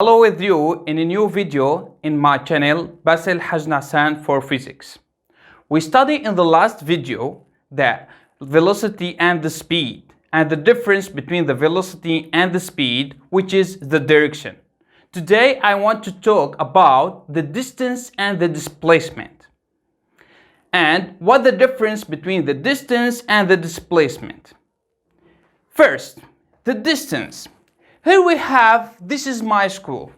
Hello with you in a new video in my channel Basil Hajnasan for Physics. We studied in the last video the velocity and the speed and the difference between the velocity and the speed, which is the direction. Today I want to talk about the distance and the displacement and what the difference between the distance and the displacement. First, the distance. Here we have, this is my school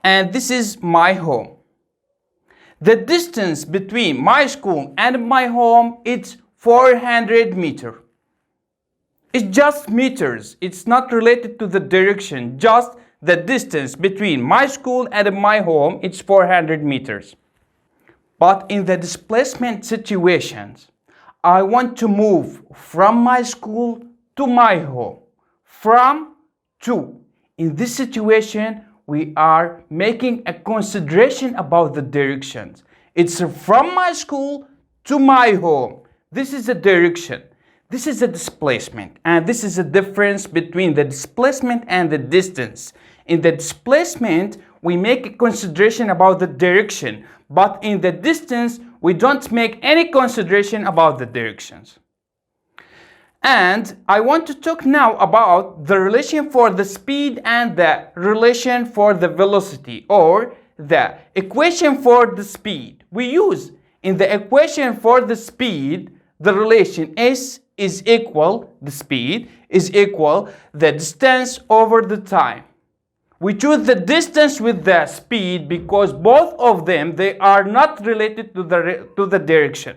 and this is my home. The distance between my school and my home is 400 meters. It's just meters. It's not related to the direction. Just the distance between my school and my home is 400 meters. But in the displacement situations, I want to move from my school to my home. From to. In this situation, we are making a consideration about the directions. It's from my school to my home. This is the direction. This is the displacement. And this is the difference between the displacement and the distance. In the displacement, we make a consideration about the direction. But in the distance, we don't make any consideration about the directions. And I want to talk now about the relation for the speed and the relation for the velocity, or the equation for the speed. We use in the equation for the speed, the relation S is equal, the speed is equal the distance over the time. We choose the distance with the speed because both of them, they are not related to the direction.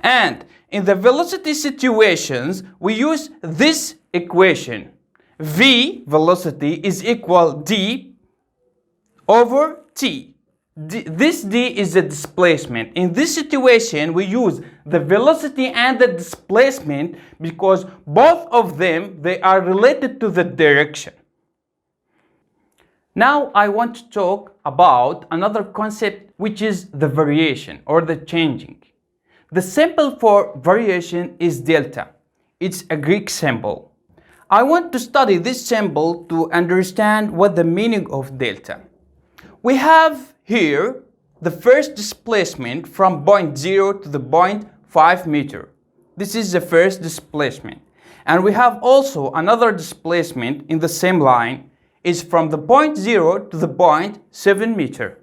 And in the velocity situations, we use this equation. V, velocity, is equal d over t. This d is the displacement. In this situation, we use the velocity and the displacement because both of them, they are related to the direction. Now I want to talk about another concept, which is the variation or the changing. The symbol for variation is delta. It's a Greek symbol. I want to study this symbol to understand what the meaning of delta. We have here the first displacement from point 0 to the point 5 meter. This is the first displacement. And we have also another displacement in the same line is from the point 0 to the point 7 meter.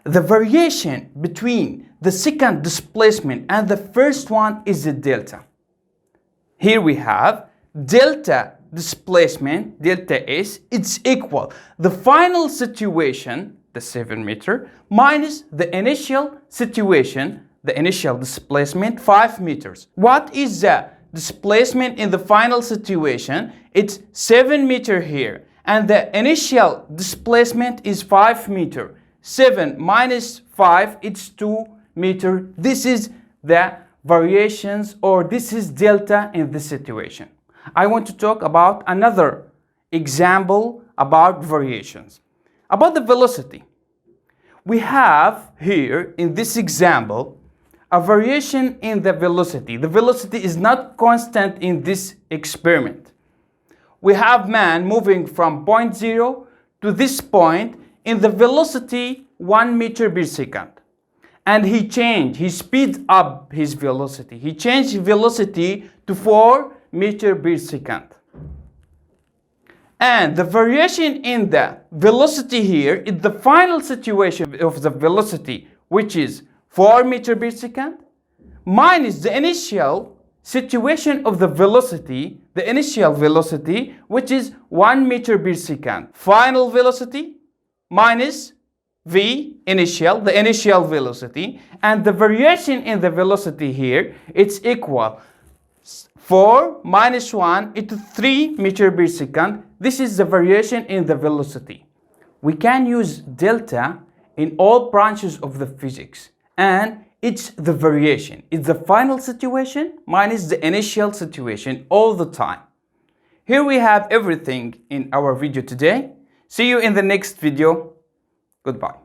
The variation between the second displacement and the first one is the delta. Here we have delta displacement, delta S, it's equal the final situation, the 7 meter, minus the initial situation, the initial displacement, 5 meters. What is the displacement in the final situation? It's 7 meter here, and the initial displacement is 5 meter. 7 minus 5, it's 2 meter. This is the variations, or this is delta in this situation. I want to talk about another example about variations. About the velocity. We have here in this example a variation in the velocity. The velocity is not constant in this experiment. We have man moving from point 0 to this point in the velocity 1 meter per second. And he speeds up his velocity. He changed velocity to 4 meter per second. And the variation in the velocity here is the final situation of the velocity, which is 4 meter per second, minus the initial situation of the velocity, which is 1 meter per second. Final velocity minus v initial, the initial velocity, and the variation in the velocity here, it's equal 4 minus 1 into 3 meter per second. This is the variation in the velocity. We can use delta in all branches of the physics, and it's the variation. It's the final situation minus the initial situation all the time. Here we have everything in our video today. See you in the next video. Goodbye.